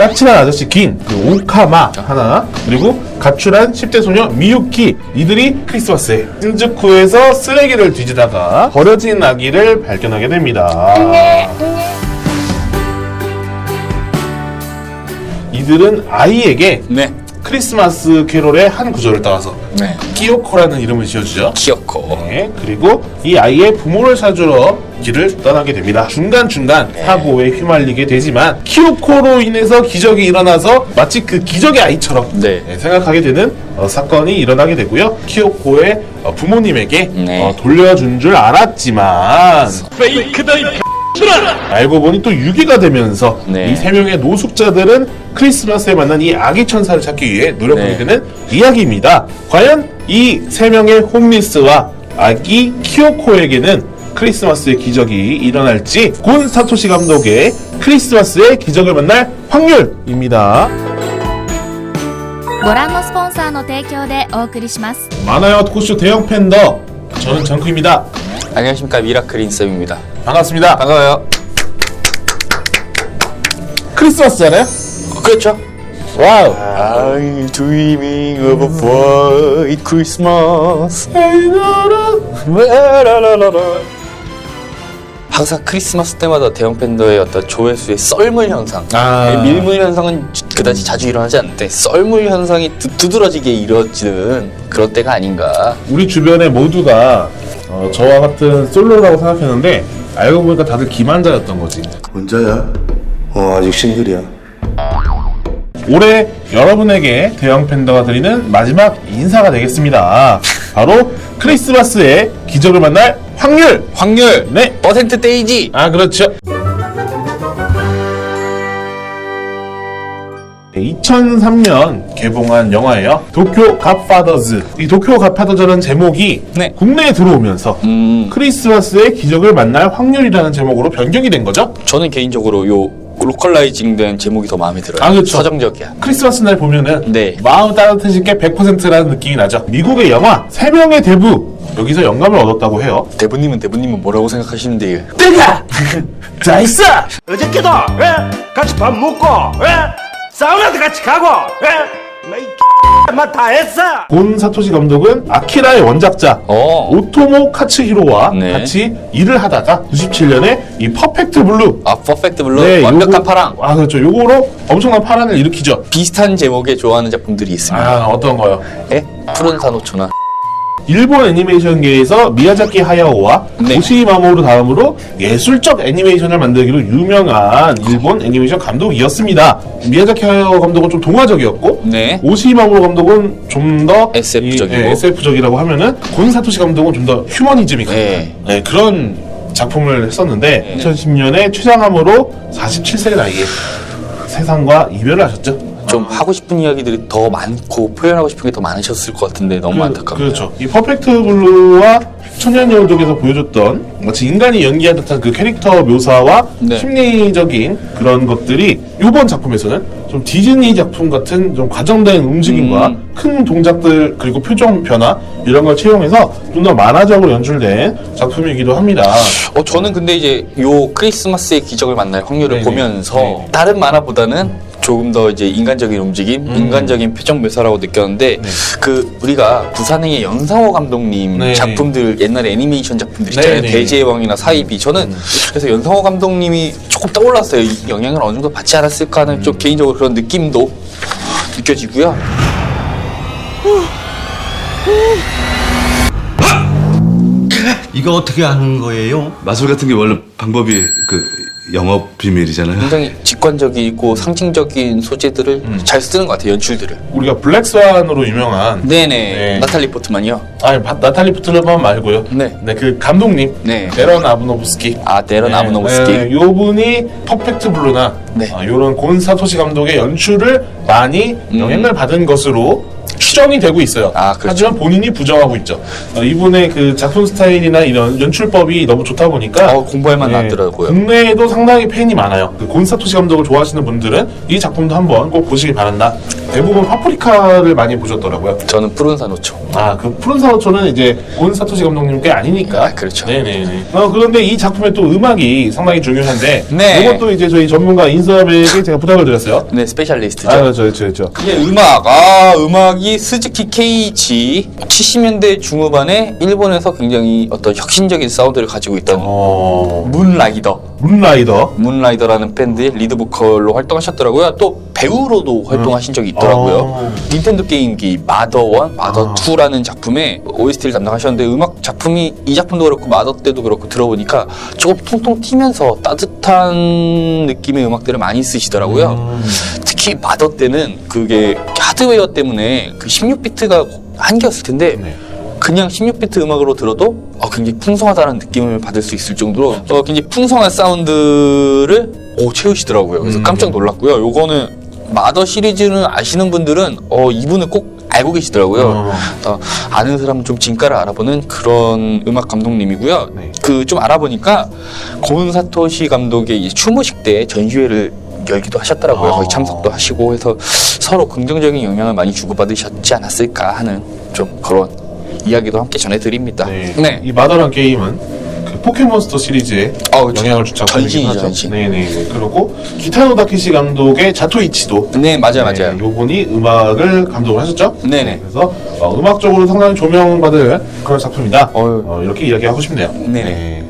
까칠한 아저씨 긴, 그리고 오카마 하나, 그리고 가출한 10대 소녀 미유키, 이들이 크리스마스에 신주쿠에서 쓰레기를 뒤지다가 버려진 아기를 발견하게 됩니다. 이들은 아이에게 네. 크리스마스 캐롤의 한 구절을 따와서 네. 키요코라는 이름을 지어주죠. 키요코. 네, 그리고 이 아이의 부모를 찾으러 길을 떠나게 됩니다. 중간중간 사고에 휘말리게 되지만 키요코로 인해서 기적이 일어나서 마치 그 기적의 아이처럼 네. 생각하게 되는 사건이 일어나게 되고요. 키요코의 부모님에게 네. 돌려준 줄 알았지만 페이크다 이 알고 보니 또 유기가 되면서 네. 이 세 명의 노숙자들은 크리스마스에 만난 이 아기 천사를 찾기 위해 노력하게 네. 되는 이야기입니다. 과연 이 세 명의 홈리스와 아기 키요코에게는 크리스마스의 기적이 일어날지 곤 사토시 감독의 크리스마스의 기적을 만날 확률입니다. ご覧のスポンサーの提供でお送りします。 만화영화 토크쇼 대형 팬더 저는 정크입니다. 안녕하십니까, 미라클 인쌤입니다. 반갑습니다. 반가워요. 크리스마스잖아요? 그렇죠. 와우. I'm dreaming of a white Christmas. 항상 크리스마스 때마다 대형 팬더의 어떤 조회수의 썰물 현상, 밀물 현상은 그다지 자주 일어나지 않는데 썰물 현상이 두드러지게 이루어지는 그런 때가 아닌가. 우리 주변에 모두가 저와 같은 솔로라고 생각했는데 알고 보니까 다들 기만자였던 거지. 혼자야? 아직 싱글이야. 올해 여러분에게 대형 팬더가 드리는 마지막 인사가 되겠습니다. 바로 크리스마스에 기적을 만날 확률! 확률! 네! 퍼센트 데이지! 그렇죠. 2003년 개봉한 영화예요. 도쿄 갓파더즈. 이 도쿄 갓파더즈라는 제목이 네. 국내에 들어오면서 크리스마스에 기적을 만날 확률이라는 제목으로 변경이 된 거죠. 저는 개인적으로 요 로컬라이징 된 제목이 더 마음에 들어요. 그렇죠. 서정적이야. 크리스마스 날 보면은 네. 마음 따뜻해질게 100%라는 느낌이 나죠. 미국의 영화 세 명의 대부 여기서 영감을 얻었다고 해요. 대부님은 뭐라고 생각하시는데요? 내가 자 있어. 어저께도 같이 밥 먹고 사우나도 같이 가고 다 했어. 곤 사토시 감독은 아키라의 원작자 오토모 카츠히로와 네. 같이 일을 하다가 97년에 이 퍼펙트 블루 퍼펙트 블루. 네, 완벽한 파랑. 그렇죠. 요거로 엄청난 파란을 일으키죠. 비슷한 제목의 좋아하는 작품들이 있습니다. 어떤 거요? 예? 푸른 산호초나. 일본 애니메이션계에서 미야자키 하야오와 네. 오시이 마모루 다음으로 예술적 애니메이션을 만들기로 유명한 일본 애니메이션 감독이었습니다. 미야자키 하야오 감독은 좀 동화적이었고 네. 오시이 마모루 감독은 좀 더 SF적이고. SF적이라고 하면은 곤 사토시 감독은 좀 더 휴머니즘이 강한 네. 그런 작품을 했었는데 네. 2010년에 최장암으로 47세 나이에 세상과 이별을 하셨죠. 좀 하고 싶은 이야기들이 더 많고 표현하고 싶은 게 더 많으셨을 것 같은데 너무 안타깝네요. 그렇죠. 이 퍼펙트 블루와 천년여우족에서 보여줬던 마치 인간이 연기한 듯한 그 캐릭터 묘사와 네. 심리적인 그런 것들이 이번 작품에서는 좀 디즈니 작품 같은 좀 과정된 움직임과 큰 동작들 그리고 표정 변화 이런 걸 채용해서 좀 더 만화적으로 연출된 작품이기도 합니다. 저는 근데 이제 요 크리스마스의 기적을 만날 확률을 네네. 보면서 네. 다른 만화보다는 조금 더 이제 인간적인 움직임, 인간적인 표정 묘사라고 느꼈는데 그 우리가 부산행의 연상호 감독님 네. 작품들 옛날에 애니메이션 작품들 있잖아요. 네. 대지의 왕이나 사이비. 저는 그래서 연상호 감독님이 조금 떠올랐어요. 이 영향을 어느 정도 받지 않았을까 하는 좀 개인적으로 그런 느낌도 느껴지고요. 이거 어떻게 하는 거예요? 마술 같은 게 원래 방법이 영업 비밀이잖아요. 굉장히 직관적이고 상징적인 소재들을 잘 쓰는 것 같아요. 연출들을. 우리가 블랙스완으로 유명한 네네. 네. 나탈리 포트만이요. 나탈리 포트만 말고요. 네. 그 감독님 네. 데런 아브노브스키. 데런 아브노브스키. 요 분이 퍼펙트 블루나 네. 요런 곤 사토시 감독의 연출을 많이 영향을 받은 것으로 추정이 되고 있어요. 아, 그렇죠. 하지만 본인이 부정하고 있죠. 이분의 그 작품 스타일이나 이런 연출법이 너무 좋다 보니까 공부할 만 나더라고요. 국내에도 상당히 팬이 많아요. 그 곤 사토시 감독을 좋아하시는 분들은 이 작품도 한번 꼭 보시기 바란다. 대부분 파프리카를 많이 보셨더라고요. 저는 푸른 산호초. 그 푸른 사토초는 이제 곤 사토시 감독님 게 아니니까. 아, 그렇죠. 네네네. 그런데 이 작품의 또 음악이 상당히 중요한데, 네. 이것도 이제 저희 전문가 인섭에게 제가 부탁을 드렸어요. 네, 스페셜리스트죠. 그렇죠. 이게 음악이 스즈키 케이치 70년대 중후반에 일본에서 굉장히 어떤 혁신적인 사운드를 가지고 있던 문라이더라는 밴드의 리드 보컬로 활동하셨더라고요. 또 배우로도 활동하신 적이 있더라고요. 닌텐도 게임기 마더 1, 마더 2라는 작품에 OST를 담당하셨는데 음악 작품이 이 작품도 그렇고 마더 때도 그렇고 들어보니까 조금 통통 튀면서 따뜻한 느낌의 음악들을 많이 쓰시더라고요. 특히 마더 때는 그게 하드웨어 때문에 그 16비트가 한계였을 텐데 그냥 16비트 음악으로 들어도 굉장히 풍성하다는 느낌을 받을 수 있을 정도로 굉장히 풍성한 사운드를 채우시더라고요. 그래서 깜짝 놀랐고요. 요거는 마더 시리즈는 아시는 분들은 이분을 꼭 알고 계시더라고요. 아는 사람은 좀 진가를 알아보는 그런 음악 감독님이고요. 그 좀 알아보니까 곤 사토시 감독의 이제 추모식 때 전시회를 열기도 하셨더라고요. 거기 참석도 하시고 해서 서로 긍정적인 영향을 많이 주고받으셨지 않았을까 하는 좀 그런 이야기도 함께 전해드립니다. 네. 이 마더란 게임은 그 포켓몬스터 시리즈에 영향을 준 작품이긴 하죠. 전신. 네네. 그리고 기타노 다케시 감독의 자토이치도. 네, 맞아요. 요분이 음악을 감독을 하셨죠. 네네. 그래서 음악적으로 상당히 조명받을 그런 작품이다. 이렇게 이야기하고 싶네요. 네네.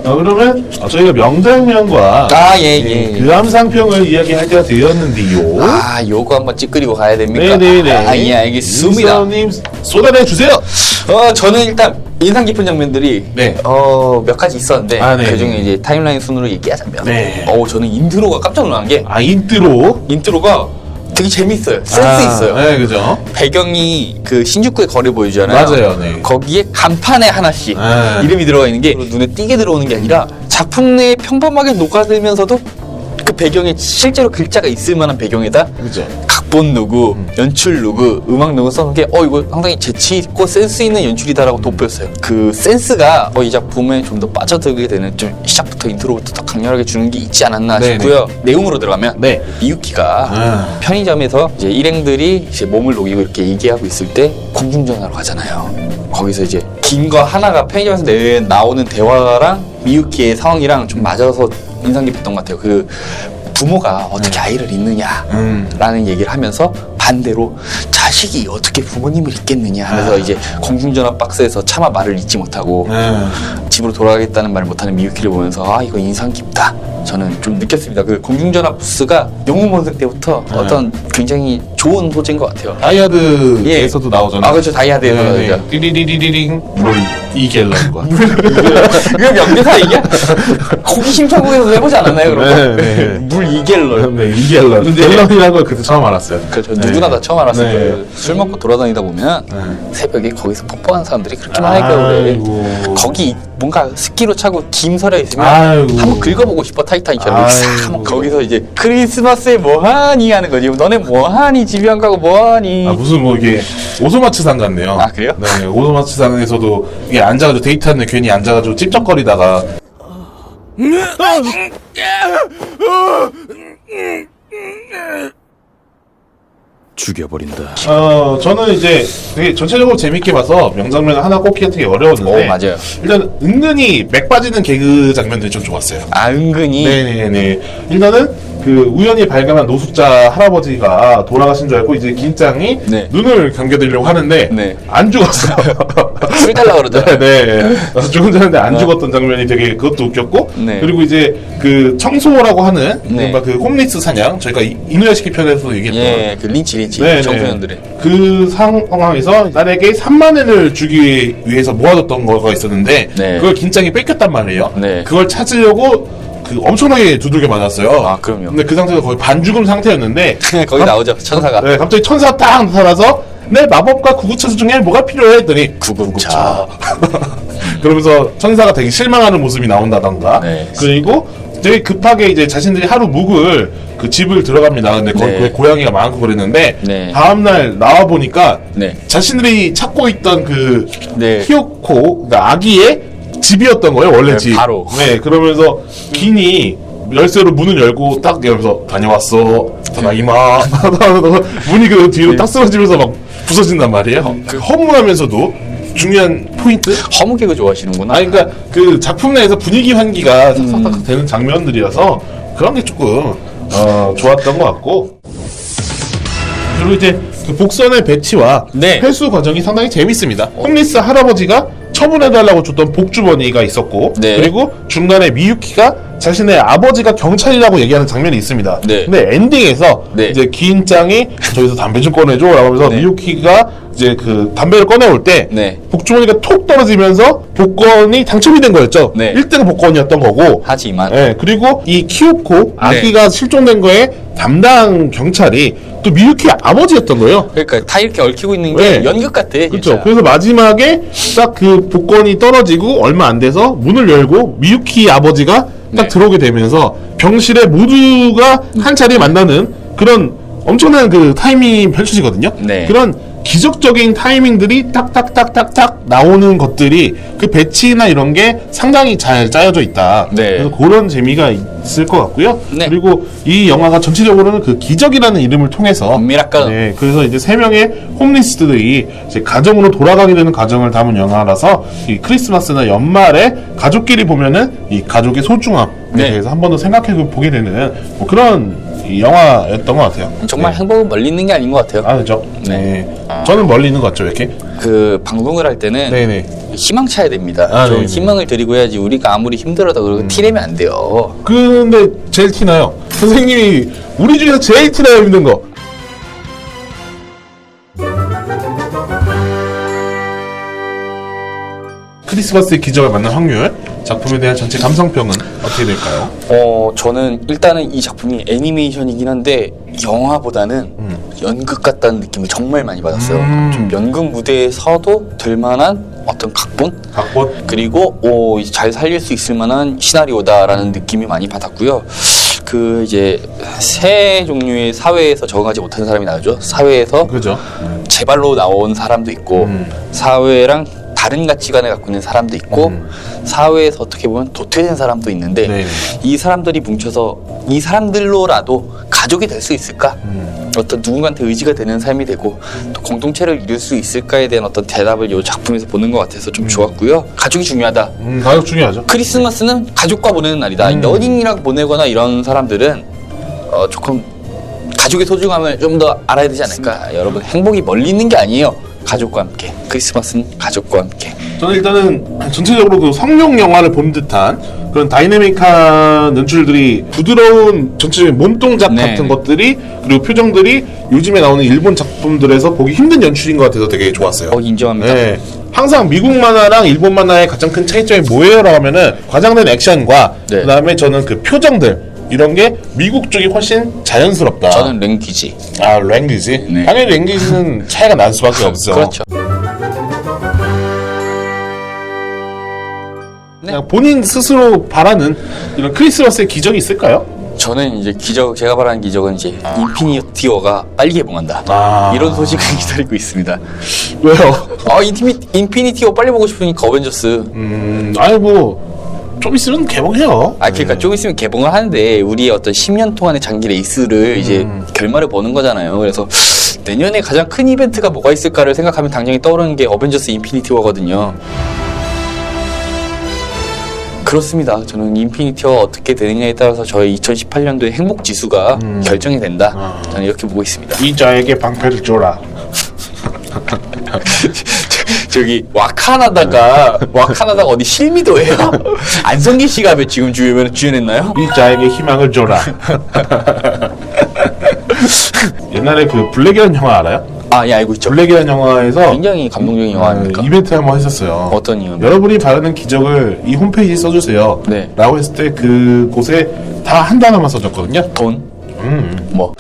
그러면 저희가 명장면과 그 암상평을 이야기할 때가 되었는데요. 요거 한번 찌끄리고 가야 됩니까? 네네네. 예, 알겠습니다. 인섭님 쏟아내 주세요. 저는 일단 인상 깊은 장면들이 네. 몇 가지 있었는데 네. 그 중에 이제 타임라인 순으로 얘기하자면 네. 저는 인트로가 깜짝 놀란 게 인트로가 되게 재밌어요. 센스 있어요. 네, 그죠. 배경이 그 신주쿠의 거리 보여주잖아요. 맞아요, 네. 거기에 간판에 하나씩 이름이 들어가 있는 게 눈에 띄게 들어오는 게 아니라 작품 내에 평범하게 녹아들면서도 그 배경에 실제로 글자가 있을 만한 배경에다 그죠. 각본 누구, 연출 누구, 음악 누구 써놓은 게 이거 상당히 재치 있고 센스 있는 연출이다라고 돋보였어요. 그 센스가 이 작품에 좀 더 빠져들게 되는 좀 시작부터 인트로부터 더 강렬하게 주는 게 있지 않았나 싶고요. 내용으로 들어가면 미유키가 편의점에서 이제 일행들이 이제 몸을 녹이고 이렇게 얘기하고 있을 때 공중전화로 가잖아요. 거기서 이제 긴 거 하나가 편의점에서 나오는 대화랑 미유키의 상황이랑 좀 맞아서 인상 깊었던 것 같아요. 그 부모가 어떻게 아이를 잊느냐라는 얘기를 하면서 반대로 자식이 어떻게 부모님을 잊겠느냐 하면서 이제 공중전화 박스에서 차마 말을 잊지 못하고 집으로 돌아가겠다는 말을 못하는 미유키를 보면서 이거 인상 깊다. 저는 좀 느꼈습니다. 그 공중전화 부스가 영웅본색 때부터 어떤 굉장히 좋은 소재인 것 같아요. 다이아드에서도 나오잖아요. 그렇죠. 다이아드에서 나오죠. 띠리리리리링 물 이겔런과. 이거 명대사 이게? 호기심 천국에서 해보지 않았나요, 그런 거? 물 이겔런. 이겔런. 갤런이라는 걸 그때 처음 알았어요. 그렇죠. 누구나 다 처음 알았어요. 술 먹고 돌아다니다 보면 새벽에 거기서 뽀뽀하는 사람들이 그렇게 많이 겨울에 거기 뭔가 스키로 차고 김 서려 있으면 한번 긁어보고 싶어. 타이타닉처럼 거기서 이제 크리스마스에 뭐하니 하는 거지. 너네 뭐하니? 집에 안 가고 뭐하니? 무슨 이게 오소마츠산 같네요. 그래요? 네, 오소마츠산에서도 이게 앉아가지고 데이트하는데 괜히 앉아가지고 찝쩍거리다가 죽여버린다. 저는 이제 되게 전체적으로 재밌게 봐서 명장면을 하나 꼽기가 되게 어려웠는데 맞아요. 일단 은근히 맥 빠지는 개그 장면들이 좀 좋았어요. 은근히? 네네네. 일단은 그 우연히 발견한 노숙자 할아버지가 돌아가신 줄 알고 이제 긴장이 눈을 감겨드리려고 하는데 안 죽었어요. 술 달라 그러잖아요. 네. 죽은 줄 알았는데 안 죽었던 장면이 되게 그것도 웃겼고 그리고 이제 그 청소라고 하는 뭔가 그 홈리스 사냥 저희가 이누야시키 편에서도 얘기했던 그 린치 청소년들의 그 상황에서 딸에게 3만 엔을 주기 위해서 모아뒀던 거가 있었는데 그걸 긴장이 뺏겼단 말이에요. 그걸 찾으려고 그 엄청나게 두들겨 맞았어요. 그럼요. 근데 그 상태가 거의 반죽음 상태였는데 거기 나오죠, 천사가. 갑자기 천사가 딱 나타나서 내 마법과 구급차 중에 뭐가 필요해 했더니 구급차. 그러면서 천사가 되게 실망하는 모습이 나온다던가 그리고 되게 급하게 이제 자신들이 하루 묵을 그 집을 들어갑니다. 근데 거기 네. 고양이가 많고 그랬는데 네. 다음날 나와 보니까 네. 자신들이 찾고 있던 그 네. 키요코 그러니까 아기의 집이었던 거예요. 원래 네, 집. 바로. 네. 그러면서 기니 열쇠로 문을 열고 딱 열면서 다녀왔어. 다나이마. 문이 그 뒤로 딱 쓰러지면서 막 부서진단 말이에요. 그 허무하면서도 중요한 포인트. 허무 개그 좋아하시는구나. 아니 그러니까 그 작품 내에서 분위기 환기가 싹싹 되는 장면들이어서 그런 게 조금 좋았던 것 같고 그리고 이제 그 복선의 배치와 네. 회수 과정이 상당히 재밌습니다. 홈리스 할아버지가 처분해달라고 줬던 복주머니가 있었고 네. 그리고 중간에 미유키가 자신의 아버지가 경찰이라고 얘기하는 장면이 있습니다. 네. 근데 엔딩에서 네. 이제 기인짱이 저기서 담배 좀 꺼내줘 라고 하면서 네. 미유키가 이제 그 담배를 꺼내올 때 네. 복주머니가 톡 떨어지면서 복권이 당첨이 된 거였죠. 네. 1등 복권이었던 거고. 하지만 네, 그리고 이 키요코 아기가 실종된 거에 담당 경찰이 또 미유키 아버지였던 거예요. 그러니까 다 이렇게 얽히고 있는 게 네. 연극 같아. 그렇죠. 진짜. 그래서 마지막에 딱 그 복권이 떨어지고 얼마 안 돼서 문을 열고 미유키 아버지가 딱 네. 들어오게 되면서 병실에 모두가 한 차례 만나는 그런 엄청난 그 타이밍이 펼쳐지거든요. 네. 그런 기적적인 타이밍들이 딱딱딱딱딱 나오는 것들이 그 배치나 이런 게 상당히 잘 짜여져 있다. 네. 그래서 그런 재미가 있을 것 같고요. 네. 그리고 이 영화가 전체적으로는 그 기적이라는 이름을 통해서 미라클. 네, 그래서 이제 3명의 홈리스들이 이제 가정으로 돌아가게 되는 과정을 담은 영화라서 이 크리스마스나 연말에 가족끼리 보면은 이 가족의 소중함에 네. 대해서 한 번 더 생각해 보게 되는 뭐 그런 이 영화였던 것 같아요. 정말 네. 행복은 멀리 있는 게 아닌 것 같아요. 아, 그죠? 네. 네. 저는 멀리 있는 것 같죠, 이렇게? 그 방송을 할 때는 네네. 희망차야 됩니다. 아, 좀 네네. 희망을 드리고 해야지 우리가 아무리 힘들어도 그러고 티내면 안 돼요. 근데 제일 티나요. 선생님이 우리 중에서 제일 티나요, 힘든 거. 크리스마스의 기적을 만난 확률, 작품에 대한 전체 감상평은 어떻게 될까요? 저는 일단은 이 작품이 애니메이션이긴 한데 영화보다는 연극 같다는 느낌을 정말 많이 받았어요. 좀 연극 무대에 서도 될 만한 어떤 각본? 각본? 그리고 잘 살릴 수 있을 만한 시나리오다라는 느낌이 많이 받았고요. 그 이제 세 종류의 사회에서 적응하지 못하는 사람이 나오죠. 사회에서 그죠? 재발로 나온 사람도 있고 사회랑 다른 가치관을 갖고 있는 사람도 있고 사회에서 어떻게 보면 도태된 사람도 있는데 네네. 이 사람들이 뭉쳐서 이 사람들로라도 가족이 될 수 있을까? 어떤 누군가한테 의지가 되는 삶이 되고 또 공동체를 이룰 수 있을까에 대한 어떤 대답을 이 작품에서 보는 것 같아서 좀 좋았고요. 가족이 중요하다. 가격 중요하죠. 크리스마스는 가족과 보내는 날이다. 연인이랑 보내거나 이런 사람들은 조금 가족의 소중함을 좀 더 알아야 되지 않을까. 여러분, 행복이 멀리 있는 게 아니에요. 가족과 함께. 크리스마스는 가족과 함께. 저는 일단은 전체적으로 그 성룡 영화를 본 듯한 그런 다이내믹한 연출들이 부드러운 전체적인 몸동작 네. 같은 것들이 그리고 표정들이 요즘에 나오는 일본 작품들에서 보기 힘든 연출인 것 같아서 되게 좋았어요. 인정합니다. 네. 항상 미국 만화랑 일본 만화의 가장 큰 차이점이 뭐예요라고 하면은 과장된 액션과 네. 그다음에 저는 그 표정들 이런 게 미국 쪽이 훨씬 자연스럽다. 저는 랭귀지. 아, 랭귀지? 네. 당연히 랭귀지는 차이가 날 수밖에 없어. 그렇죠. 그냥 본인 스스로 바라는 이런 크리스마스의 기적이 있을까요? 저는 이제 제가 바라는 기적은 이제 인피니티 워가 빨리 개봉한다. 아. 이런 소식을 기다리고 있습니다. 왜요? 인피니티 워 빨리 보고 싶으니까 어벤져스. 아니 뭐 좀 있으면 개봉해요. 그러니까 좀 있으면 개봉을 하는데 우리의 어떤 10년 동안의 장기 레이스를 이제 결말을 보는 거잖아요. 그래서 내년에 가장 큰 이벤트가 뭐가 있을까를 생각하면 당장에 떠오르는 게 어벤져스 인피니티 워거든요. 그렇습니다. 저는 인피니티 워 어떻게 되느냐에 따라서 저의 2018년도의 행복 지수가 결정이 된다. 저는 이렇게 보고 있습니다. 이 자에게 방패를 줘라. 저기 와카나다가 어디 실미도예요? 안성기 씨가 지금 주연했나요? 이 자에게 희망을 줘라. 옛날에 그 블랙이라는 영화 알아요? 예, 알고 있죠. 블랙이라는 영화에서 굉장히 감동적인 영화 아닙니까? 이벤트 한번 했었어요. 어떤 이유는? 여러분이 바라는 기적을 이 홈페이지에 써주세요. 네. 라고 했을 때 그곳에 다 한 단어만 써줬거든요. 돈? 뭐?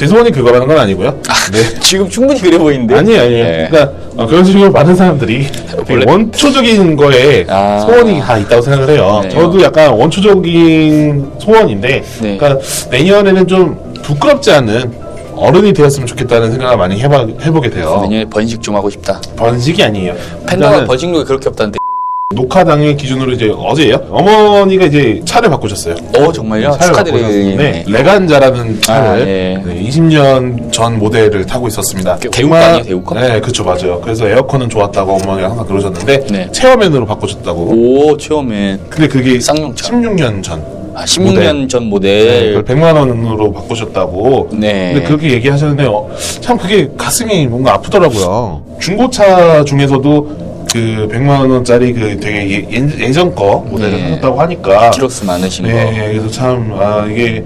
제 소원이 그거라는 건 아니고요. 네. 지금 충분히 그래 보이는데. 아니에요. 네. 그러니까 그런 식으로 많은 사람들이 되게 원초적인 거에 아. 소원이 다 있다고 생각을 해요. 네. 저도 약간 원초적인 소원인데, 네. 그러니까 내년에는 좀 부끄럽지 않은 어른이 되었으면 좋겠다는 생각을 많이 해보게 돼요. 내년에 번식 좀 하고 싶다. 번식이 아니에요. 팬더가 일단은 번식력이 그렇게 없다는데. 녹화 당일 기준으로 이제 어제예요. 어머니가 이제 차를 바꾸셨어요. 정말요? 차를 축하드려요. 바꾸셨는데 레간자라는 차를 예. 네, 20년 전 모델을 타고 있었습니다. 대우거 아니에요, 대우거? 네, 그쵸, 맞아요. 그래서 에어컨은 좋았다고 어머니가 항상 그러셨는데 네. 체어맨으로 바꾸셨다고. 오, 처음엔. 근데 그게 쌍용차. 16년 전. 16년 전 네, 모델. 그걸 100만 원으로 바꾸셨다고. 네. 근데 그렇게 얘기하셨는데 참 그게 가슴이 뭔가 아프더라고요. 중고차 중에서도 그 100만 원짜리 그 되게 예전 거 모델을 네. 하셨다고 하니까. 키로수 많으신 거. 네, 그래서 참 이게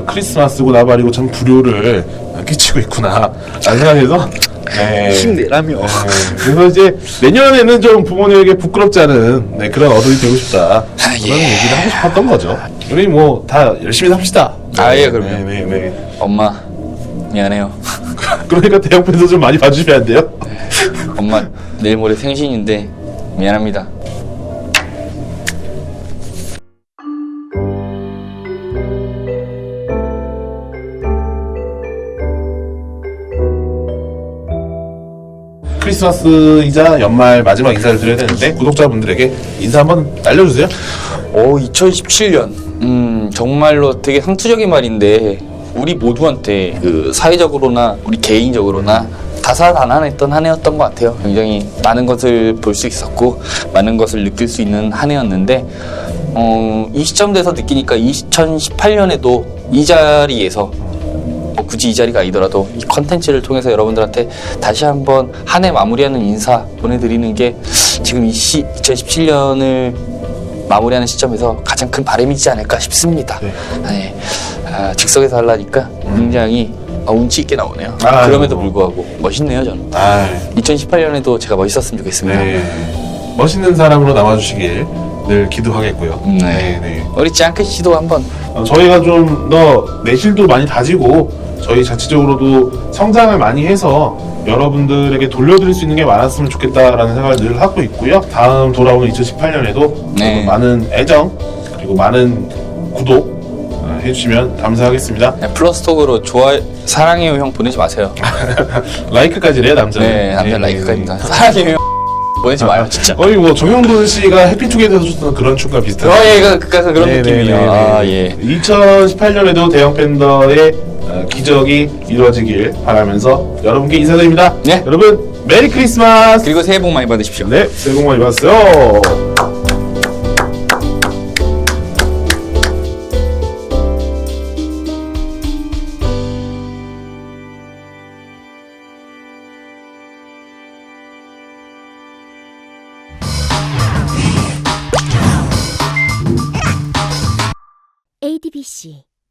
크리스마스고 나발이고 참 불효를 끼치고 있구나 라는 생각해서 네. 힘내라며. 그래서 이제 내년에는 좀 부모님에게 부끄럽지 않은 그런 어른이 되고 싶다 그런 예. 얘기를 하고 싶었던 거죠. 우리 뭐 다 열심히 삽시다. 예, 그럼요. 네. 엄마, 미안해요. 그러니까 대형 팬도 좀 많이 봐주시면 안 돼요? 엄마, 내일 모레 생신인데 미안합니다. 크리스마스이자 연말 마지막 인사를 드려야 되는데 구독자분들에게 인사 한번 날려주세요. 2017년. 정말로 되게 상투적인 말인데 우리 모두한테 그 사회적으로나 우리 개인적으로나 다사다난했던 한 해였던 것 같아요. 굉장히 많은 것을 볼 수 있었고 많은 것을 느낄 수 있는 한 해였는데 이 시점 돼서 느끼니까 2018년에도 이 자리에서 굳이 이 자리가 아니더라도 이 컨텐츠를 통해서 여러분들한테 다시 한번 한 해 마무리하는 인사 보내드리는 게 지금 2017년을 마무리하는 시점에서 가장 큰 바람이지 않을까 싶습니다. 네. 즉석에서 하려니까 굉장히 운치 있게 나오네요. 그럼에도 불구하고 멋있네요, 저는. 2018년에도 제가 멋있었으면 좋겠습니다. 네. 멋있는 사람으로 남아주시길 늘 기도하겠고요. 네. 우리 짱크 씨도 한번 저희가 좀 더 내실도 많이 다지고 저희 자체적으로도 성장을 많이 해서 여러분들에게 돌려드릴 수 있는 게 많았으면 좋겠다라는 생각을 늘 하고 있고요. 다음 돌아오는 2018년에도 네. 많은 애정 그리고 많은 구독 해주시면 감사하겠습니다. 플러스톡으로 좋아요, 사랑해요 형 보내지 마세요. 라이크까지래요, 남자는. 네, 남자 라이크까지입니다. 사랑해요 형 보내지 마요, 진짜. 거의 뭐 정영돈 씨가 해피투게더에서 줬던 그런 춤과 비슷한. 예, 그런 느낌이에요. 예. 2018년에도 대형 팬더의 기적이 이루어지길 바라면서 여러분께 인사드립니다. 네. 여러분 메리 크리스마스. 그리고 새해 복 많이 받으십시오. 네, 새해 복 많이 받으세요. ADBC